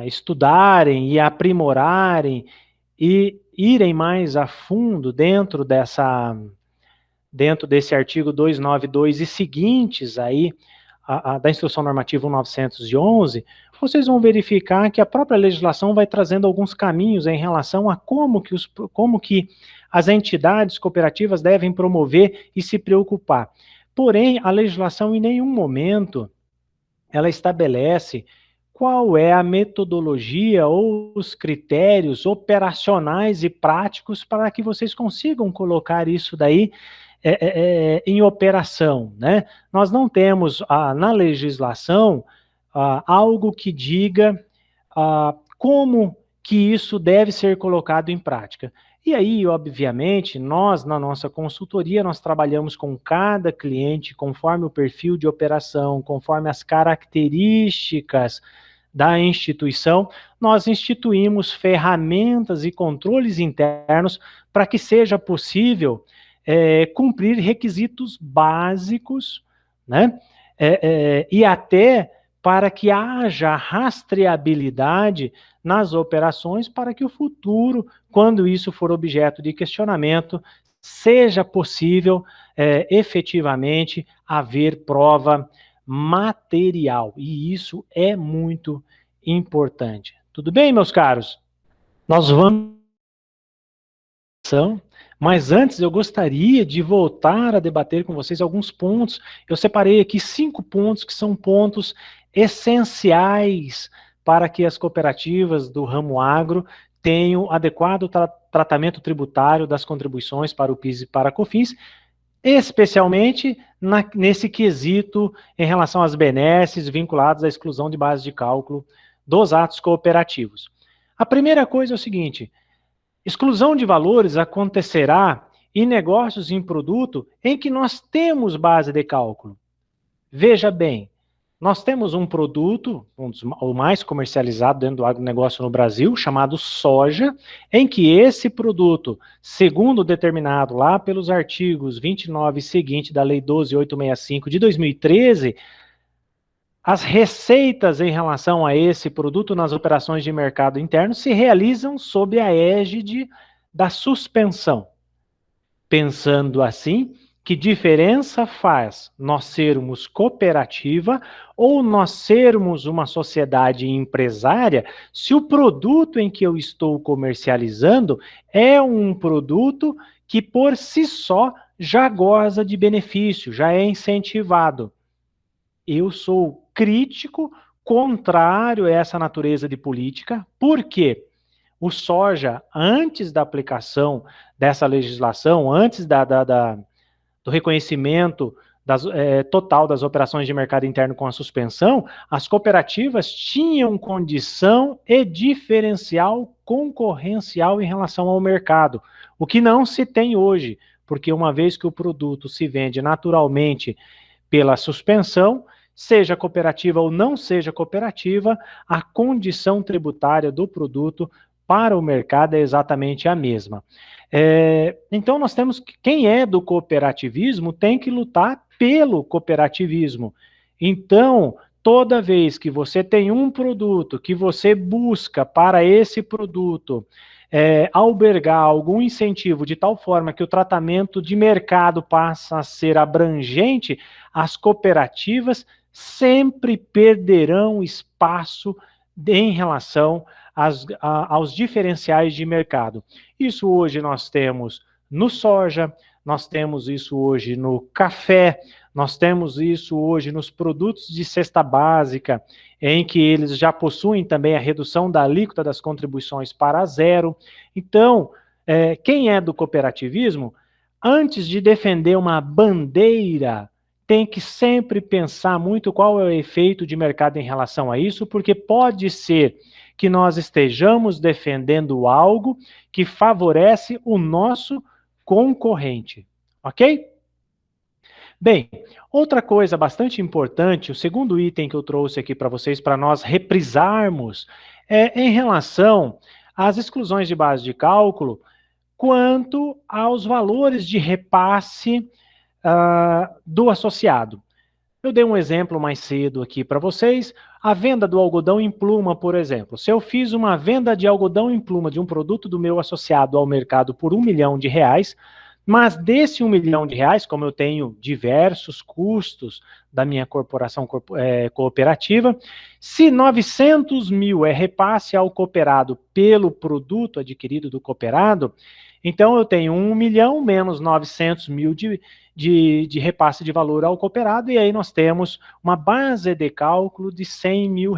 estudarem e aprimorarem e irem mais a fundo dentro desse artigo 292 e seguintes aí, da Instrução Normativa 1911, vocês vão verificar que a própria legislação vai trazendo alguns caminhos em relação a como que as entidades cooperativas devem promover e se preocupar. Porém, a legislação em nenhum momento ela estabelece qual é a metodologia ou os critérios operacionais e práticos para que vocês consigam colocar isso daí em operação, né? Nós não temos na legislação algo que diga como que isso deve ser colocado em prática. E aí, obviamente, nós, na nossa consultoria, nós trabalhamos com cada cliente conforme o perfil de operação, conforme as características da instituição, nós instituímos ferramentas e controles internos para que seja possível cumprir requisitos básicos, né? E até para que haja rastreabilidade nas operações para que o futuro, quando isso for objeto de questionamento, seja possível efetivamente haver prova material. E isso é muito importante. Tudo bem, meus caros? Nós vamos... Mas antes eu gostaria de voltar a debater com vocês alguns pontos. Eu separei aqui 5 pontos que são pontos essenciais para que as cooperativas do ramo agro tenham adequado tratamento tributário das contribuições para o PIS e para a COFINS, especialmente nesse quesito em relação às benesses vinculadas à exclusão de base de cálculo dos atos cooperativos. A primeira coisa é o seguinte: exclusão de valores acontecerá em negócios em produto em que nós temos base de cálculo. Veja bem, nós temos um produto, o mais comercializado dentro do agronegócio no Brasil, chamado soja, em que esse produto, segundo determinado lá pelos artigos 29 e seguinte da Lei 12.865 de 2013, as receitas em relação a esse produto nas operações de mercado interno se realizam sob a égide da suspensão. Pensando assim, que diferença faz nós sermos cooperativa ou nós sermos uma sociedade empresária se o produto em que eu estou comercializando é um produto que por si só já goza de benefício, já é incentivado? Eu sou crítico, contrário a essa natureza de política. Por quê? O soja, antes da aplicação dessa legislação, antes do reconhecimento total das operações de mercado interno com a suspensão, as cooperativas tinham condição e diferencial concorrencial em relação ao mercado, o que não se tem hoje, porque uma vez que o produto se vende naturalmente pela suspensão, seja cooperativa ou não seja cooperativa, a condição tributária do produto para o mercado é exatamente a mesma. Então, nós temos que, quem é do cooperativismo tem que lutar pelo cooperativismo. Então, toda vez que você tem um produto que você busca para esse produto albergar algum incentivo de tal forma que o tratamento de mercado passa a ser abrangente, as cooperativas sempre perderão espaço em relação aos diferenciais de mercado. Isso hoje nós temos no soja, nós temos isso hoje no café, nós temos isso hoje nos produtos de cesta básica, em que eles já possuem também a redução da alíquota das contribuições para zero. Então, quem é do cooperativismo, antes de defender uma bandeira, tem que sempre pensar muito qual é o efeito de mercado em relação a isso, porque pode ser que nós estejamos defendendo algo que favorece o nosso concorrente, ok? Bem, outra coisa bastante importante, o segundo item que eu trouxe aqui para vocês, para nós reprisarmos, é em relação às exclusões de base de cálculo, quanto aos valores de repasse do associado. Eu dei um exemplo mais cedo aqui para vocês. A venda do algodão em pluma, por exemplo. Se eu fiz uma venda de algodão em pluma de um produto do meu associado ao mercado por R$1 milhão, mas desse R$1 milhão, como eu tenho diversos custos da minha corporação cooperativa, se 900 mil é repasse ao cooperado pelo produto adquirido do cooperado, então eu tenho 1 milhão menos 900 mil de repasse de valor ao cooperado, e aí nós temos uma base de cálculo de R$100 mil.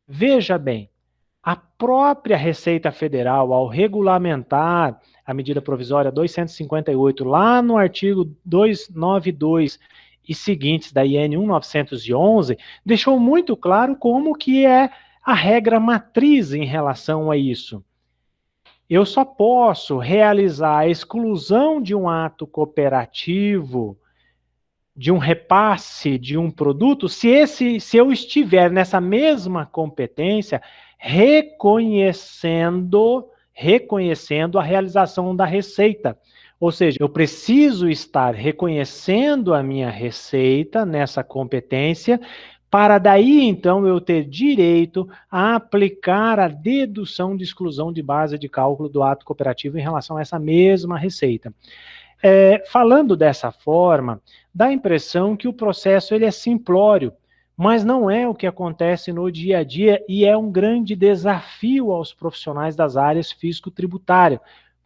Veja bem, a própria Receita Federal, ao regulamentar a medida provisória 258, lá no artigo 292 e seguintes da IN 1911, deixou muito claro como que é a regra matriz em relação a isso. Eu só posso realizar a exclusão de um ato cooperativo, de um repasse de um produto, se eu estiver nessa mesma competência reconhecendo a realização da receita. Ou seja, eu preciso estar reconhecendo a minha receita nessa competência, para daí, então, eu ter direito a aplicar a dedução de exclusão de base de cálculo do ato cooperativo em relação a essa mesma receita. Falando dessa forma, dá a impressão que o processo ele é simplório, mas não é o que acontece no dia a dia e é um grande desafio aos profissionais das áreas físico-tributárias.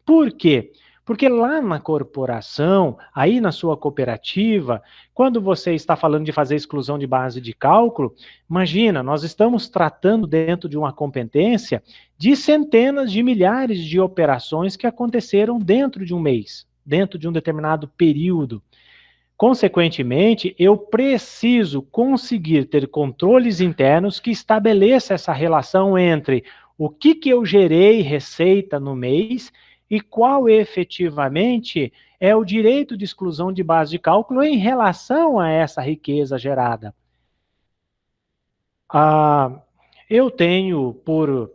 Por quê? Porque lá na corporação, aí na sua cooperativa, quando você está falando de fazer exclusão de base de cálculo, imagina, nós estamos tratando dentro de uma competência de centenas de milhares de operações que aconteceram dentro de um mês, dentro de um determinado período. Consequentemente, eu preciso conseguir ter controles internos que estabeleçam essa relação entre o que eu gerei receita no mês e qual efetivamente é o direito de exclusão de base de cálculo em relação a essa riqueza gerada. Eu tenho por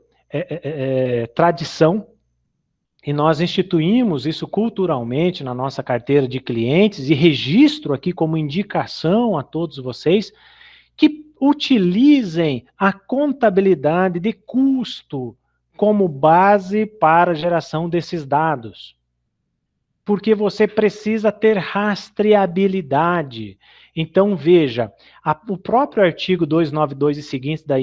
tradição, e nós instituímos isso culturalmente na nossa carteira de clientes e registro aqui como indicação a todos vocês que utilizem a contabilidade de custo como base para a geração desses dados. Porque você precisa ter rastreabilidade. Então, veja, o próprio artigo 292 e seguintes da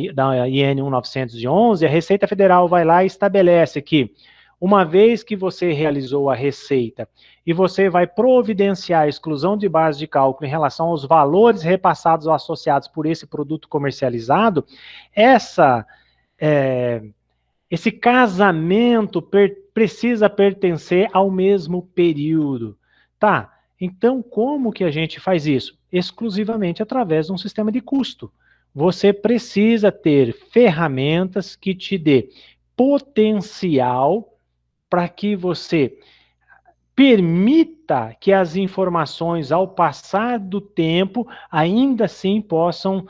IN 1911, a Receita Federal vai lá e estabelece que uma vez que você realizou a receita e você vai providenciar a exclusão de base de cálculo em relação aos valores repassados ou associados por esse produto comercializado, esse casamento precisa pertencer ao mesmo período. Tá, então como que a gente faz isso? Exclusivamente através de um sistema de custo. Você precisa ter ferramentas que te dê potencial para que você permita que as informações, ao passar do tempo, ainda assim possam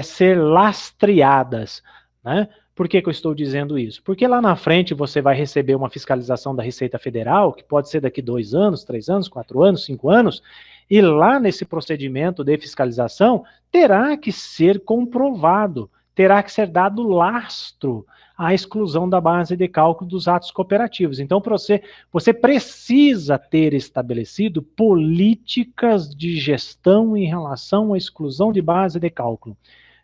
ser lastreadas, né? Por que eu estou dizendo isso? Porque lá na frente você vai receber uma fiscalização da Receita Federal, que pode ser daqui 2 anos, 3 anos, 4 anos, 5 anos, e lá nesse procedimento de fiscalização terá que ser comprovado, terá que ser dado lastro à exclusão da base de cálculo dos atos cooperativos. Então, você precisa ter estabelecido políticas de gestão em relação à exclusão de base de cálculo.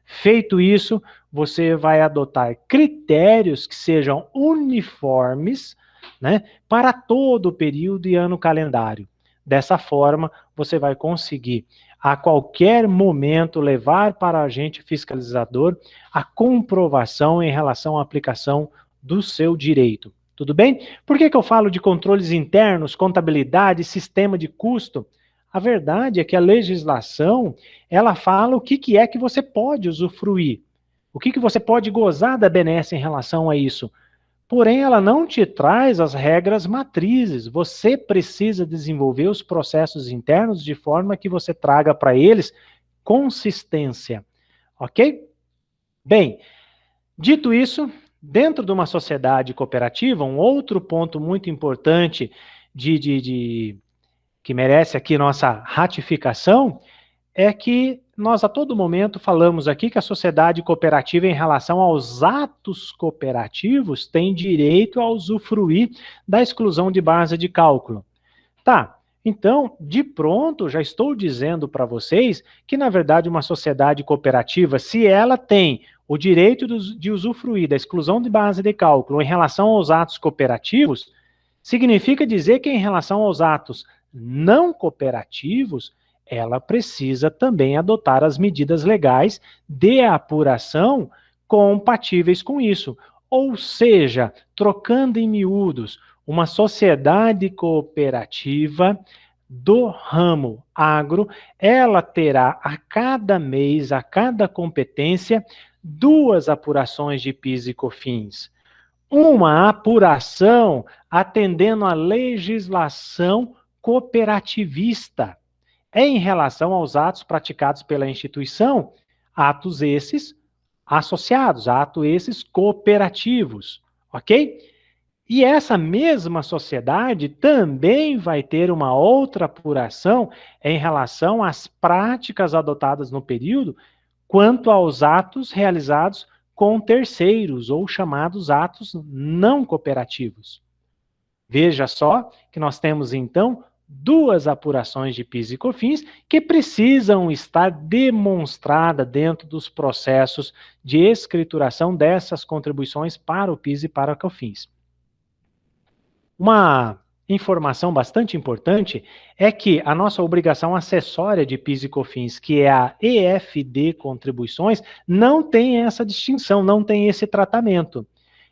Feito isso, você vai adotar critérios que sejam uniformes, né, para todo o período e ano calendário. Dessa forma, você vai conseguir, a qualquer momento, levar para o agente fiscalizador a comprovação em relação à aplicação do seu direito. Tudo bem? Por que eu falo de controles internos, contabilidade, sistema de custo? A verdade é que a legislação, ela fala o que é que você pode usufruir, o que você pode gozar da benesse em relação a isso. Porém, ela não te traz as regras matrizes. Você precisa desenvolver os processos internos de forma que você traga para eles consistência. Ok? Bem, dito isso, dentro de uma sociedade cooperativa, um outro ponto muito importante que merece aqui nossa ratificação é que nós a todo momento falamos aqui que a sociedade cooperativa, em relação aos atos cooperativos, tem direito a usufruir da exclusão de base de cálculo. Tá, então, de pronto, já estou dizendo para vocês que, na verdade, uma sociedade cooperativa, se ela tem o direito de usufruir da exclusão de base de cálculo em relação aos atos cooperativos, significa dizer que, em relação aos atos não cooperativos, ela precisa também adotar as medidas legais de apuração compatíveis com isso. Ou seja, trocando em miúdos, uma sociedade cooperativa do ramo agro, ela terá a cada mês, a cada competência, 2 apurações de PIS e COFINS. Uma apuração atendendo à legislação cooperativista. Em relação aos atos praticados pela instituição, atos esses associados, atos esses cooperativos, ok? E essa mesma sociedade também vai ter uma outra apuração em relação às práticas adotadas no período quanto aos atos realizados com terceiros, ou chamados atos não cooperativos. Veja só que nós temos, então, 2 apurações de PIS e COFINS que precisam estar demonstradas dentro dos processos de escrituração dessas contribuições para o PIS e para o COFINS. Uma informação bastante importante é que a nossa obrigação acessória de PIS e COFINS, que é a EFD Contribuições, não tem essa distinção, não tem esse tratamento.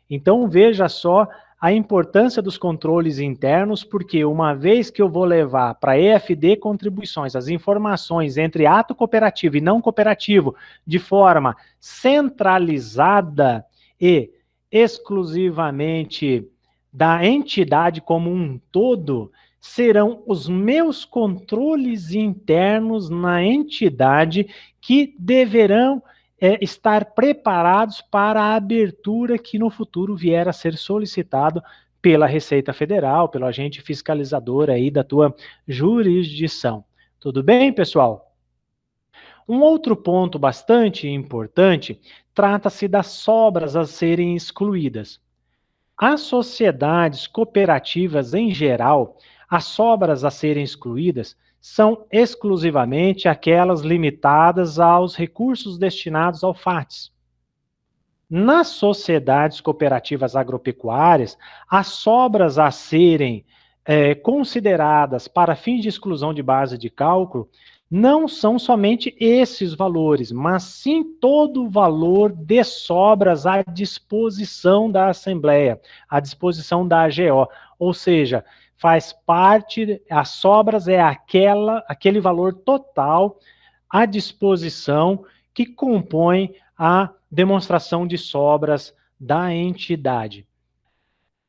Então, veja só a importância dos controles internos, porque uma vez que eu vou levar para a EFD Contribuições as informações entre ato cooperativo e não cooperativo de forma centralizada e exclusivamente da entidade como um todo, serão os meus controles internos na entidade que deverão estar preparados para a abertura que no futuro vier a ser solicitado pela Receita Federal, pelo agente fiscalizador aí da tua jurisdição. Tudo bem, pessoal? Um outro ponto bastante importante trata-se das sobras a serem excluídas. As sociedades cooperativas em geral, as sobras a serem excluídas são exclusivamente aquelas limitadas aos recursos destinados ao FATS. Nas sociedades cooperativas agropecuárias, as sobras a serem consideradas para fins de exclusão de base de cálculo não são somente esses valores, mas sim todo o valor de sobras à disposição da Assembleia, à disposição da AGO, ou seja, faz parte, as sobras é aquele valor total à disposição que compõe a demonstração de sobras da entidade.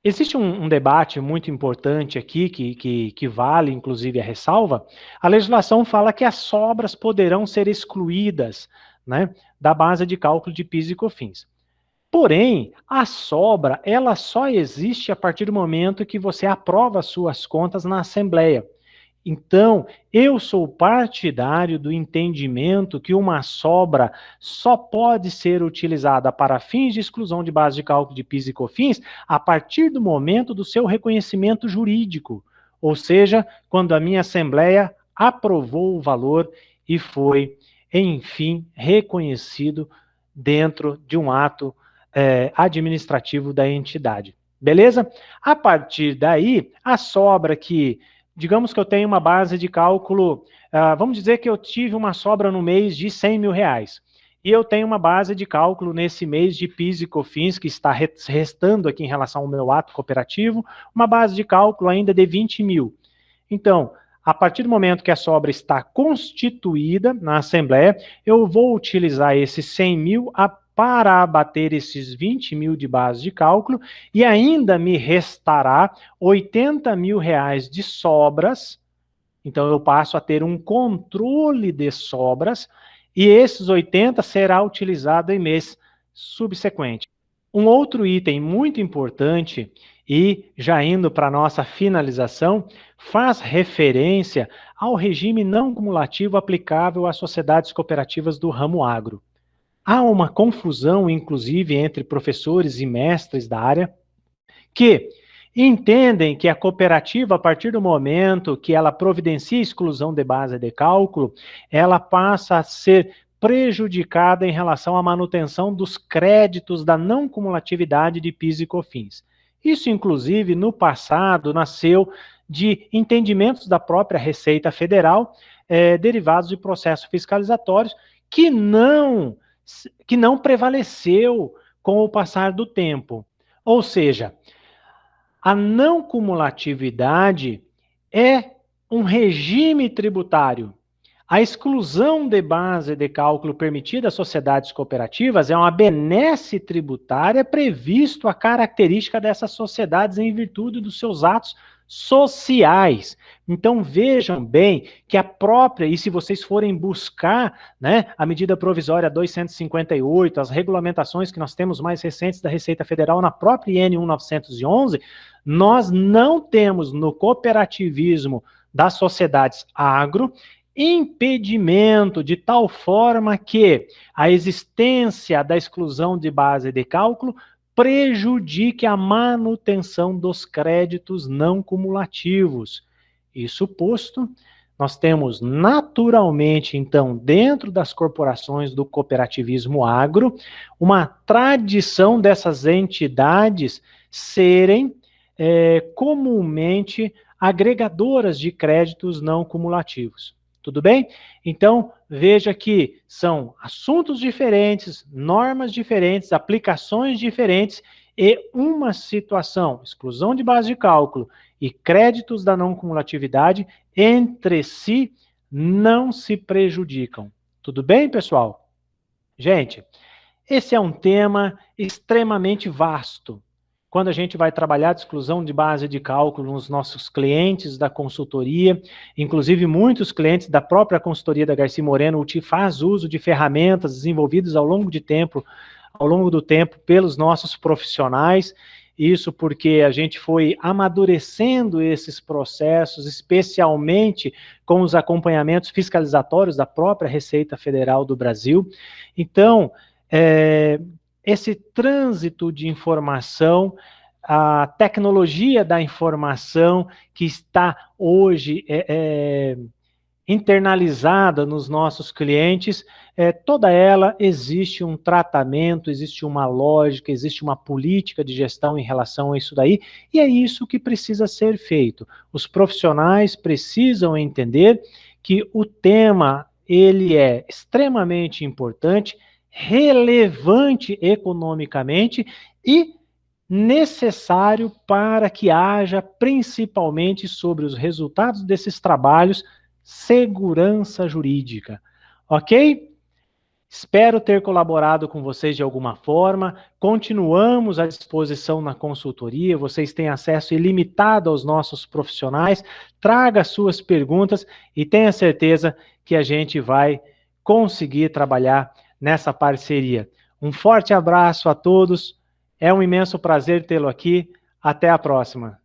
Existe um debate muito importante aqui, que vale, inclusive, a ressalva. A legislação fala que as sobras poderão ser excluídas, né, da base de cálculo de PIS e COFINS. Porém, a sobra, ela só existe a partir do momento que você aprova as suas contas na Assembleia. Então, eu sou partidário do entendimento que uma sobra só pode ser utilizada para fins de exclusão de base de cálculo de PIS e COFINS a partir do momento do seu reconhecimento jurídico, ou seja, quando a minha Assembleia aprovou o valor e foi, enfim, reconhecido dentro de um ato administrativo da entidade. Beleza? A partir daí, a sobra que digamos que eu tenho uma base de cálculo, vamos dizer que eu tive uma sobra no mês de 100 mil reais. E eu tenho uma base de cálculo nesse mês de PIS e COFINS, que está restando aqui em relação ao meu ato cooperativo, uma base de cálculo ainda de 20 mil. Então, a partir do momento que a sobra está constituída na Assembleia, eu vou utilizar esses 100 mil para abater esses 20 mil de base de cálculo e ainda me restará 80 mil reais de sobras. Então, eu passo a ter um controle de sobras e esses 80 será utilizado em mês subsequente. Um outro item muito importante E, já indo para a nossa finalização, faz referência ao regime não cumulativo aplicável às sociedades cooperativas do ramo agro. Há uma confusão, inclusive, entre professores e mestres da área, que entendem que a cooperativa, a partir do momento que ela providencia exclusão de base de cálculo, ela passa a ser prejudicada em relação à manutenção dos créditos da não cumulatividade de PIS e COFINS. Isso, inclusive, no passado, nasceu de entendimentos da própria Receita Federal, derivados de processos fiscalizatórios, que não prevaleceu com o passar do tempo. Ou seja, a não cumulatividade é um regime tributário. A exclusão de base de cálculo permitida às sociedades cooperativas é uma benesse tributária previsto a característica dessas sociedades em virtude dos seus atos sociais. Então vejam bem que a própria, e se vocês forem buscar, né, a medida provisória 258, as regulamentações que nós temos mais recentes da Receita Federal na própria IN 1911, nós não temos no cooperativismo das sociedades agro impedimento de tal forma que a existência da exclusão de base de cálculo prejudique a manutenção dos créditos não cumulativos. Isso posto, nós temos naturalmente, então, dentro das corporações do cooperativismo agro, uma tradição dessas entidades serem comumente agregadoras de créditos não cumulativos. Tudo bem? Então, veja que são assuntos diferentes, normas diferentes, aplicações diferentes e uma situação, exclusão de base de cálculo e créditos da não cumulatividade, entre si não se prejudicam. Tudo bem, pessoal? Gente, esse é um tema extremamente vasto. Quando a gente vai trabalhar de exclusão de base de cálculo nos nossos clientes da consultoria, inclusive muitos clientes da própria consultoria da Garcia Moreno faz uso de ferramentas desenvolvidas ao longo do tempo pelos nossos profissionais, isso porque a gente foi amadurecendo esses processos, especialmente com os acompanhamentos fiscalizatórios da própria Receita Federal do Brasil. Então, esse trânsito de informação, a tecnologia da informação que está hoje internalizada nos nossos clientes, toda ela existe um tratamento, existe uma lógica, existe uma política de gestão em relação a isso daí, e é isso que precisa ser feito. Os profissionais precisam entender que o tema, ele é extremamente importante, relevante economicamente e necessário para que haja, principalmente sobre os resultados desses trabalhos, segurança jurídica. Ok? Espero ter colaborado com vocês de alguma forma. Continuamos à disposição na consultoria. Vocês têm acesso ilimitado aos nossos profissionais. Traga suas perguntas e tenha certeza que a gente vai conseguir trabalhar nessa parceria. Um forte abraço a todos. É um imenso prazer tê-lo aqui. Até a próxima.